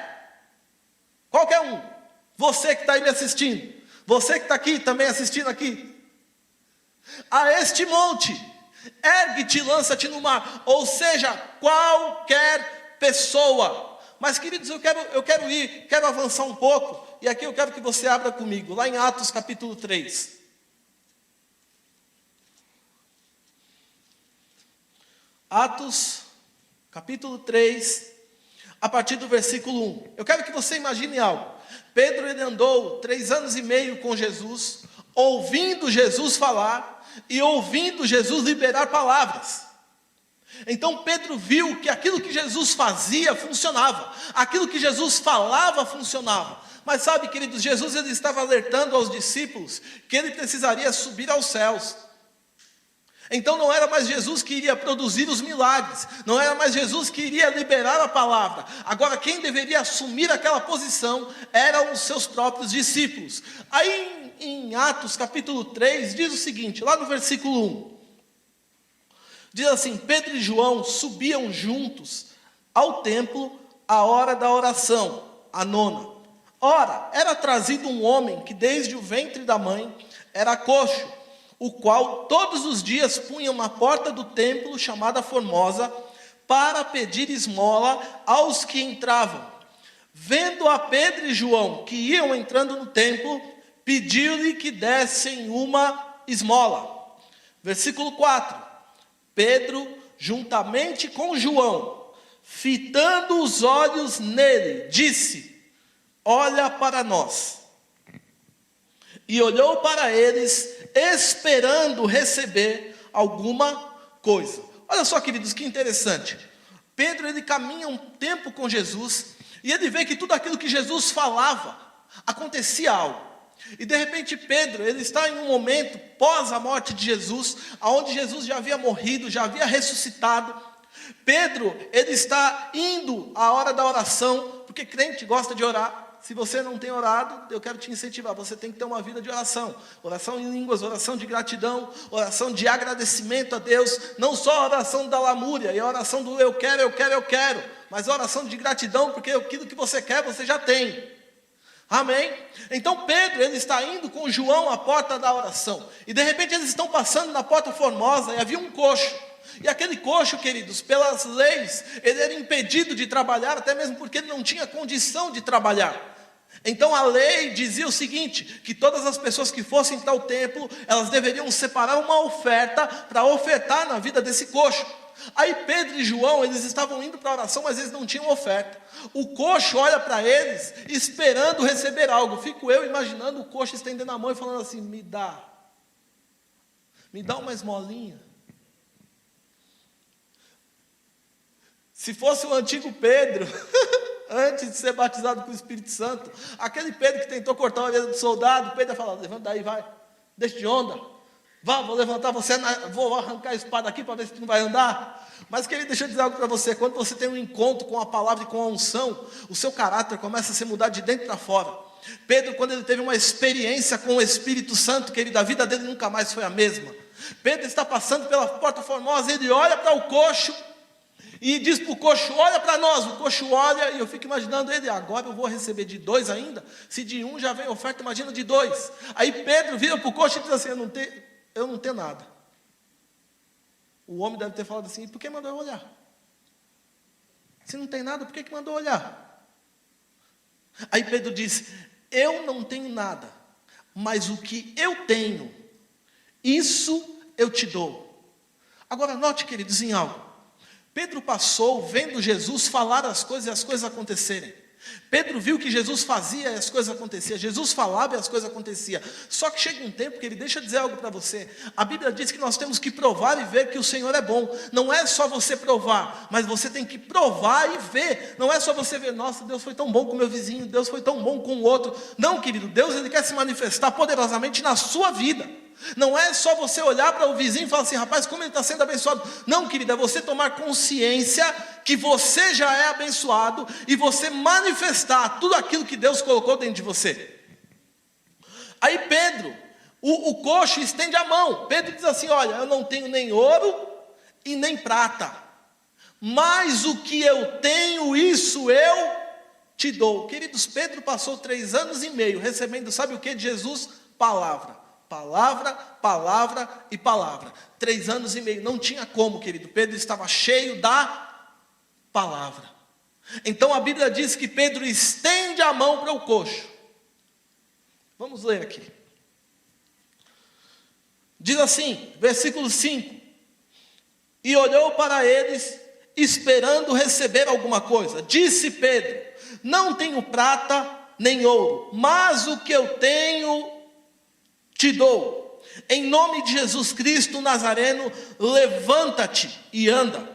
qualquer um, você que está aí me assistindo, você que está aqui também assistindo aqui, a este monte, ergue-te e lança-te no mar, ou seja, qualquer pessoa. Mas, queridos, eu quero avançar um pouco, e aqui eu quero que você abra comigo, lá em Atos capítulo 3. Atos, capítulo 3, a partir do versículo 1. Eu quero que você imagine algo. Pedro, ele andou 3 anos e meio com Jesus, ouvindo Jesus falar e ouvindo Jesus liberar palavras. Então Pedro viu que aquilo que Jesus fazia funcionava, aquilo que Jesus falava funcionava. Mas sabe, queridos, Jesus, ele estava alertando aos discípulos que ele precisaria subir aos céus. Então não era mais Jesus que iria produzir os milagres, não era mais Jesus que iria liberar a palavra. Agora quem deveria assumir aquela posição eram os seus próprios discípulos. Aí em Atos capítulo 3 diz o seguinte, lá no versículo 1. Diz assim, Pedro e João subiam juntos ao templo à hora da oração, a 9ª. Ora, era trazido um homem que desde o ventre da mãe era coxo, o qual todos os dias punham na porta do templo, chamada Formosa, para pedir esmola aos que entravam. Vendo a Pedro e João, que iam entrando no templo, pediu-lhe que dessem uma esmola. Versículo 4. Pedro, juntamente com João, fitando os olhos nele, disse, olha para nós. E olhou para eles, esperando receber alguma coisa. Olha só, queridos, que interessante. Pedro, ele caminha um tempo com Jesus, e ele vê que tudo aquilo que Jesus falava, acontecia algo. E de repente Pedro, ele está em um momento pós a morte de Jesus, onde Jesus já havia morrido, já havia ressuscitado. Pedro, ele está indo à hora da oração, porque crente gosta de orar. Se você não tem orado, eu quero te incentivar. Você tem que ter uma vida de oração. Oração em línguas, oração de gratidão, oração de agradecimento a Deus. Não só a oração da lamúria e a oração do eu quero, eu quero, eu quero. Mas a oração de gratidão, porque aquilo que você quer, você já tem. Amém? Então Pedro, ele está indo com João à porta da oração. E de repente eles estão passando na porta formosa e havia um coxo. E aquele coxo, queridos, pelas leis, ele era impedido de trabalhar, até mesmo porque ele não tinha condição de trabalhar. Então a lei dizia o seguinte, que todas as pessoas que fossem para o templo, elas deveriam separar uma oferta para ofertar na vida desse coxo. Aí Pedro e João, eles estavam indo para a oração, mas eles não tinham oferta. O coxo olha para eles, esperando receber algo. Fico eu imaginando o coxo estendendo a mão e falando assim, me dá uma esmolinha. Se fosse o antigo Pedro, antes de ser batizado com o Espírito Santo, aquele Pedro que tentou cortar a orelha do soldado, Pedro ia falar, levanta daí, vai, deixa de onda, vou levantar você, vou arrancar a espada aqui para ver se tu não vai andar. Mas querido, deixa eu dizer algo para você, quando você tem um encontro com a palavra e com a unção, o seu caráter começa a se mudar de dentro para fora. Pedro, quando ele teve uma experiência com o Espírito Santo, querido, a vida dele nunca mais foi a mesma. Pedro está passando pela porta formosa, ele olha para o coxo, e diz para o coxo, olha para nós. O coxo olha e eu fico imaginando ele, agora eu vou receber de 2 ainda? Se de 1 já vem oferta, imagina de 2. Aí Pedro vira para o coxo e diz assim, eu não tenho nada. O homem deve ter falado assim, por que mandou eu olhar? Se não tem nada, por que mandou olhar? Aí Pedro diz, eu não tenho nada, mas o que eu tenho, isso eu te dou. Agora note, queridos, em algo. Pedro passou vendo Jesus falar as coisas e as coisas acontecerem. Pedro viu que Jesus fazia e as coisas aconteciam. Jesus falava e as coisas aconteciam. Só que chega um tempo que ele deixa dizer algo para você. A Bíblia diz que nós temos que provar e ver que o Senhor é bom. Não é só você provar, mas você tem que provar e ver. Não é só você ver, nossa, Deus foi tão bom com o meu vizinho, Deus foi tão bom com o outro. Não, querido, Deus ele quer se manifestar poderosamente na sua vida. Não é só você olhar para o vizinho e falar assim, rapaz, como ele está sendo abençoado. Não, querida, é você tomar consciência que você já é abençoado e você manifestar tudo aquilo que Deus colocou dentro de você. Aí Pedro, o coxo estende a mão. Pedro diz assim, olha, eu não tenho nem ouro e nem prata, mas o que eu tenho, isso eu te dou. Queridos, Pedro passou 3 anos e meio recebendo, sabe o que de Jesus? Palavra. Palavra, palavra e palavra. 3 anos e meio, não tinha como, querido. Pedro estava cheio da palavra. Então a Bíblia diz que Pedro estende a mão para o coxo. Vamos ler aqui. Diz assim, versículo 5. E olhou para eles, esperando receber alguma coisa. Disse Pedro, não tenho prata nem ouro, mas o que eu tenho te dou. Em nome de Jesus Cristo Nazareno, levanta-te e anda.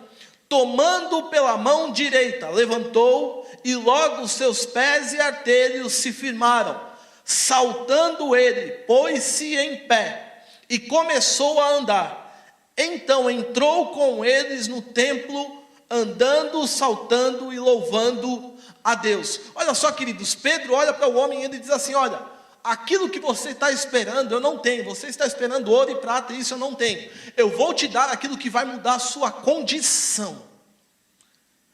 Tomando pela mão direita, levantou, e logo os seus pés e artelhos se firmaram. Saltando ele, pôs-se em pé e começou a andar. Então entrou com eles no templo, andando, saltando e louvando a Deus. Olha só, queridos, Pedro olha para o homem e ele diz assim, olha, aquilo que você está esperando, eu não tenho. Você está esperando ouro e prata, isso eu não tenho. Eu vou te dar aquilo que vai mudar a sua condição.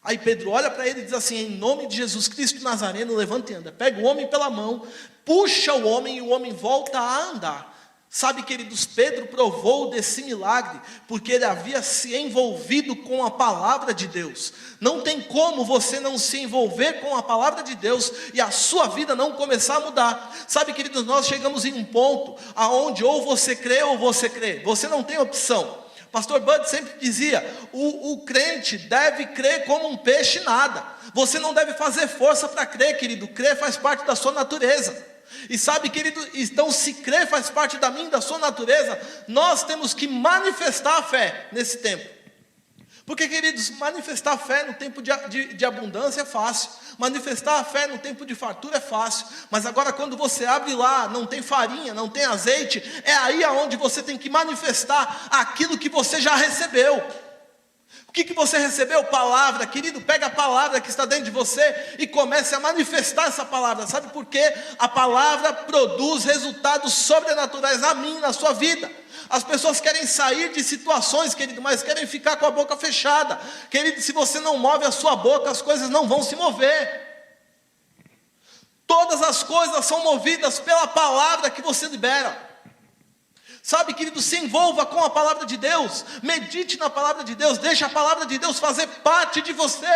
Aí Pedro olha para ele e diz assim, em nome de Jesus Cristo Nazareno, levanta e anda. Pega o homem pela mão, puxa o homem e o homem volta a andar. Sabe, queridos, Pedro provou desse milagre, porque ele havia se envolvido com a palavra de Deus. Não tem como você não se envolver com a palavra de Deus e a sua vida não começar a mudar. Sabe, queridos, nós chegamos em um ponto aonde ou você crê ou você crê. Você não tem opção. Pastor Bud sempre dizia, o crente deve crer como um peixe nada. Você não deve fazer força para crer, querido. Crer faz parte da sua natureza. E sabe, querido, então se crer faz parte da minha e da sua natureza, nós temos que manifestar a fé nesse tempo. Porque, queridos, manifestar a fé no tempo de abundância é fácil. Manifestar a fé no tempo de fartura é fácil. Mas agora quando você abre lá, não tem farinha, não tem azeite, é aí aonde você tem que manifestar aquilo que você já recebeu. que você recebeu? Palavra. Querido, pega a palavra que está dentro de você e comece a manifestar essa palavra. Sabe por quê? A palavra produz resultados sobrenaturais na minha, na sua vida. As pessoas querem sair de situações, querido, mas querem ficar com a boca fechada. Querido, se você não move a sua boca, as coisas não vão se mover. Todas as coisas são movidas pela palavra que você libera. Sabe, querido, se envolva com a palavra de Deus, medite na palavra de Deus, deixe a palavra de Deus fazer parte de você,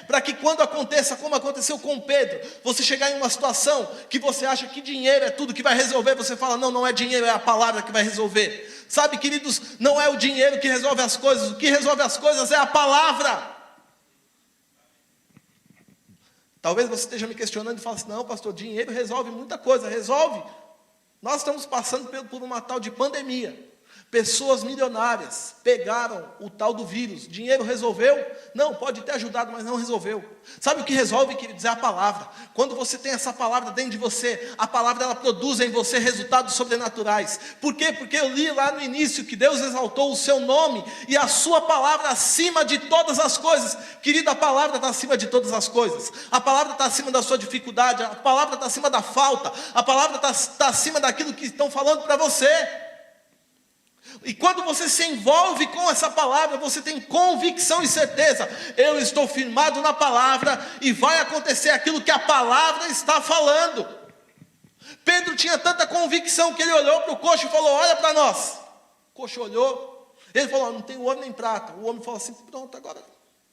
para que quando aconteça, como aconteceu com Pedro, você chegar em uma situação que você acha que dinheiro é tudo que vai resolver, você fala, não, não é dinheiro, é a palavra que vai resolver. Sabe, queridos, não é o dinheiro que resolve as coisas, o que resolve as coisas é a palavra. Talvez você esteja me questionando e fale assim, não, pastor, dinheiro resolve muita coisa, resolve. Nós estamos passando por uma tal de pandemia. Pessoas milionárias pegaram o tal do vírus. Dinheiro resolveu? Não, pode ter ajudado, mas não resolveu. Sabe o que resolve, queridos? É a palavra. Quando você tem essa palavra dentro de você, a palavra ela produz em você resultados sobrenaturais. Por quê? Porque eu li lá no início que Deus exaltou o seu nome e a sua palavra acima de todas as coisas. Querido, a palavra está acima de todas as coisas. A palavra está acima da sua dificuldade, a palavra está acima da falta, a palavra está acima daquilo que estão falando para você. E quando você se envolve com essa palavra, você tem convicção e certeza, eu estou firmado na palavra e vai acontecer aquilo que a palavra está falando. Pedro tinha tanta convicção que ele olhou para o coxo e falou, olha para nós. O coxo olhou, ele falou, não tem ouro nem prata. O homem falou assim, pronto, agora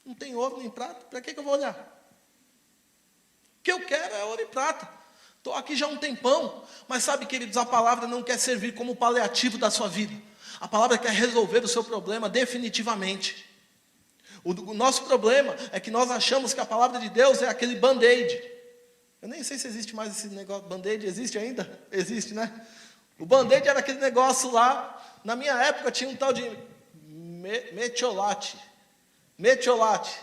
não tem ouro nem prata, para que eu vou olhar? O que eu quero é ouro e prata. Estou aqui já há um tempão, mas sabe, queridos, a palavra não quer servir como paliativo da sua vida. A palavra quer resolver o seu problema definitivamente. O nosso problema é que nós achamos que a palavra de Deus é aquele band-aid. Eu nem sei se existe mais esse negócio. Band-aid existe ainda? Existe, né? O band-aid era aquele negócio lá. Na minha época tinha um tal de metiolate. Metiolate.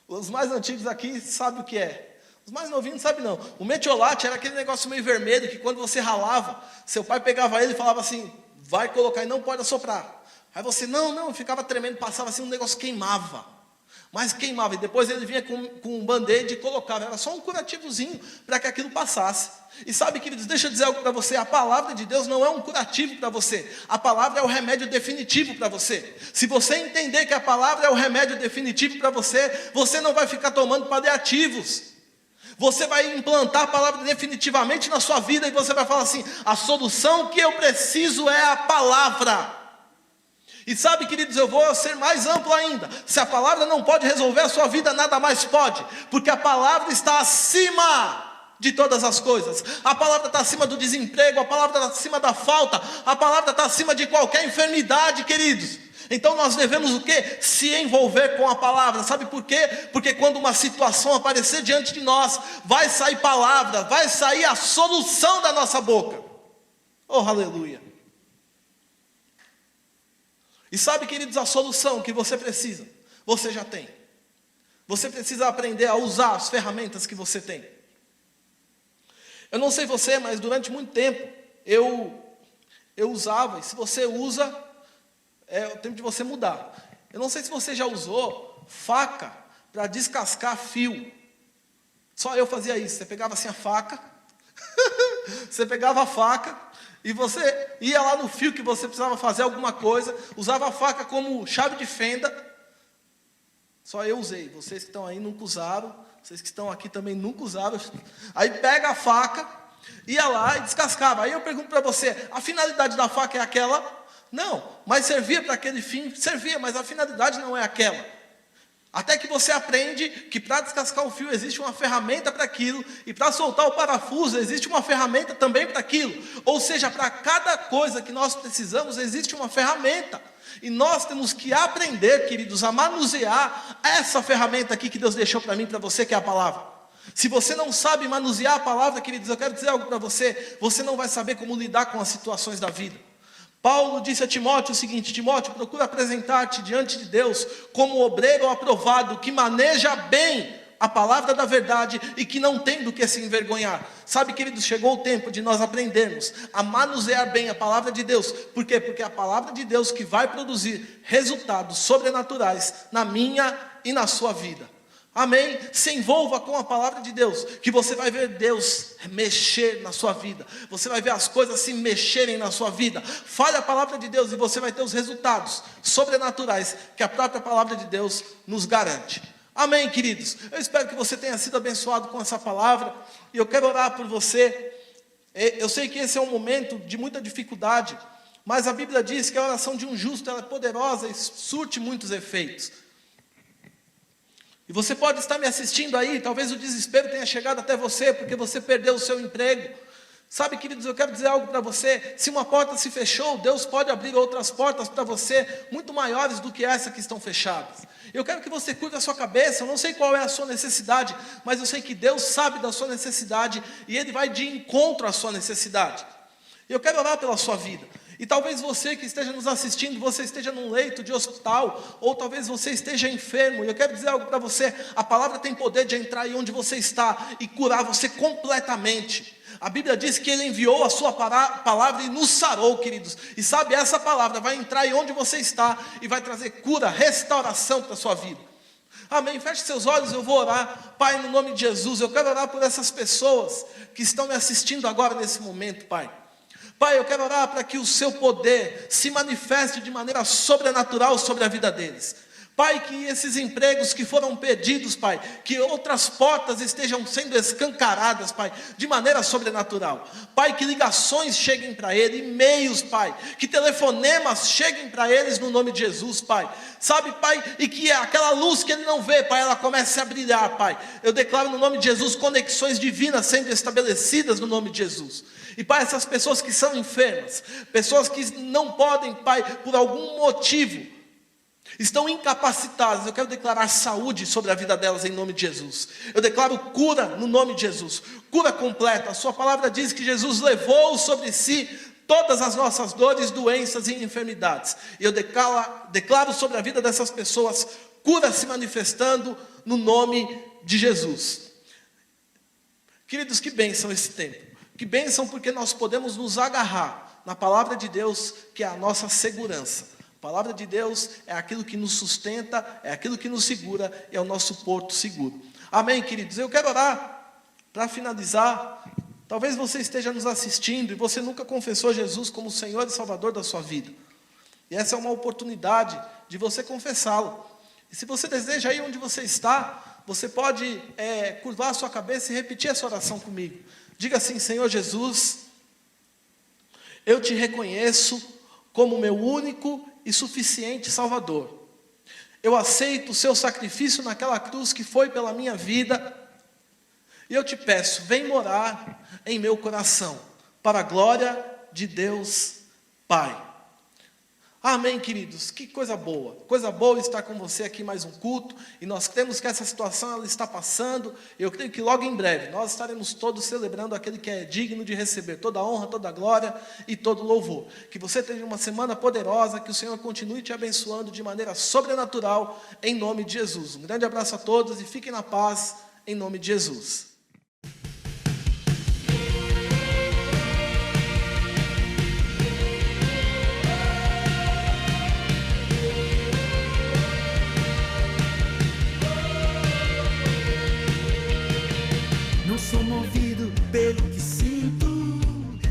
Os mais antigos aqui sabem o que é. Os mais novinhos não sabem não. O metiolate era aquele negócio meio vermelho que quando você ralava, seu pai pegava ele e falava assim, vai colocar e não pode assoprar. Aí você, não, ficava tremendo, passava assim, um negócio queimava. Mas queimava, e depois ele vinha com um band-aid e colocava. Era só um curativozinho para que aquilo passasse. E sabe, queridos, deixa eu dizer algo para você. A palavra de Deus não é um curativo para você. A palavra é o remédio definitivo para você. Se você entender que a palavra é o remédio definitivo para você, você não vai ficar tomando paliativos. Você vai implantar a palavra definitivamente na sua vida e você vai falar assim, a solução que eu preciso é a palavra. E sabe, queridos, eu vou ser mais amplo ainda. Se a palavra não pode resolver a sua vida, nada mais pode. Porque a palavra está acima de todas as coisas. A palavra está acima do desemprego, a palavra está acima da falta, a palavra está acima de qualquer enfermidade, queridos. Então nós devemos o quê? Se envolver com a palavra. Sabe por quê? Porque quando uma situação aparecer diante de nós, vai sair palavra, vai sair a solução da nossa boca. Oh, aleluia. E sabe, queridos, a solução que você precisa, você já tem. Você precisa aprender a usar as ferramentas que você tem. Eu não sei você, mas durante muito tempo eu usava, e se você usa, é o tempo de você mudar. Eu não sei se você já usou faca para descascar fio. Só eu fazia isso. Você pegava assim a faca, você pegava a faca e você ia lá no fio que você precisava fazer alguma coisa, usava a faca como chave de fenda. Só eu usei. Vocês que estão aí nunca usaram, vocês que estão aqui também nunca usaram. Aí pega a faca, ia lá e descascava. Aí eu pergunto para você, a finalidade da faca é aquela? Não, mas servia para aquele fim, servia, mas a finalidade não é aquela. Até que você aprende que para descascar o fio existe uma ferramenta para aquilo, e para soltar o parafuso existe uma ferramenta também para aquilo. Ou seja, para cada coisa que nós precisamos existe uma ferramenta. E nós temos que aprender, queridos, a manusear essa ferramenta aqui que Deus deixou para mim e para você, que é a palavra. Se você não sabe manusear a palavra, queridos, eu quero dizer algo para você, você não vai saber como lidar com as situações da vida. Paulo disse a Timóteo o seguinte, Timóteo, procura apresentar-te diante de Deus como obreiro aprovado, que maneja bem a palavra da verdade e que não tem do que se envergonhar. Sabe, queridos, chegou o tempo de nós aprendermos a manusear bem a palavra de Deus. Por quê? Porque é a palavra de Deus que vai produzir resultados sobrenaturais na minha e na sua vida. Amém? Se envolva com a palavra de Deus, que você vai ver Deus mexer na sua vida. Você vai ver as coisas se mexerem na sua vida. Fale a palavra de Deus e você vai ter os resultados sobrenaturais que a própria palavra de Deus nos garante. Amém, queridos? Eu espero que você tenha sido abençoado com essa palavra. E eu quero orar por você. Eu sei que esse é um momento de muita dificuldade, mas a Bíblia diz que a oração de um justo ela é poderosa e surte muitos efeitos. E você pode estar me assistindo aí, talvez o desespero tenha chegado até você, porque você perdeu o seu emprego. Sabe, queridos, eu quero dizer algo para você. Se uma porta se fechou, Deus pode abrir outras portas para você, muito maiores do que essa que estão fechadas. Eu quero que você cuide a sua cabeça. Eu não sei qual é a sua necessidade, mas eu sei que Deus sabe da sua necessidade e Ele vai de encontro à sua necessidade. Eu quero orar pela sua vida. E talvez você que esteja nos assistindo, você esteja num leito de hospital, ou talvez você esteja enfermo, e eu quero dizer algo para você, a palavra tem poder de entrar aí onde você está, e curar você completamente. A Bíblia diz que Ele enviou a sua palavra e nos sarou, queridos, e sabe, essa palavra vai entrar aí onde você está, e vai trazer cura, restauração para a sua vida. Amém, feche seus olhos, eu vou orar. Pai, no nome de Jesus, eu quero orar por essas pessoas que estão me assistindo agora nesse momento, Pai. Pai, eu quero orar para que o seu poder se manifeste de maneira sobrenatural sobre a vida deles. Pai, que esses empregos que foram perdidos, Pai, que outras portas estejam sendo escancaradas, Pai, de maneira sobrenatural. Pai, que ligações cheguem para ele, e-mails, Pai, que telefonemas cheguem para eles no nome de Jesus, Pai. Sabe, Pai, e que aquela luz que ele não vê, Pai, ela comece a brilhar, Pai. Eu declaro no nome de Jesus conexões divinas sendo estabelecidas no nome de Jesus. E Pai, essas pessoas que são enfermas, pessoas que não podem, Pai, por algum motivo, estão incapacitadas, eu quero declarar saúde sobre a vida delas em nome de Jesus. Eu declaro cura no nome de Jesus, cura completa. A sua palavra diz que Jesus levou sobre si todas as nossas dores, doenças e enfermidades. E eu declaro sobre a vida dessas pessoas, cura se manifestando no nome de Jesus. Queridos, que bênção esse tempo. Que bênção, porque nós podemos nos agarrar na palavra de Deus, que é a nossa segurança. A palavra de Deus é aquilo que nos sustenta, é aquilo que nos segura, é o nosso porto seguro. Amém, queridos? Eu quero orar para finalizar. Talvez você esteja nos assistindo e você nunca confessou Jesus como Senhor e Salvador da sua vida. E essa é uma oportunidade de você confessá-lo. E se você deseja, aí onde você está, você pode curvar a sua cabeça e repetir essa oração comigo. Diga assim: Senhor Jesus, eu te reconheço como meu único e suficiente Salvador. Eu aceito o seu sacrifício naquela cruz que foi pela minha vida. E eu te peço, vem morar em meu coração, para a glória de Deus Pai. Amém, queridos, que coisa boa estar com você aqui mais um culto, e nós cremos que essa situação ela está passando. Eu creio que logo em breve nós estaremos todos celebrando aquele que é digno de receber toda a honra, toda a glória e todo o louvor. Que você tenha uma semana poderosa, que o Senhor continue te abençoando de maneira sobrenatural, em nome de Jesus. Um grande abraço a todos e fiquem na paz, em nome de Jesus. Não sou movido pelo que sinto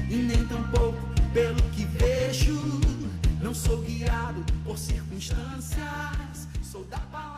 e nem tampouco pelo que vejo. Não sou guiado por circunstâncias, sou da palavra.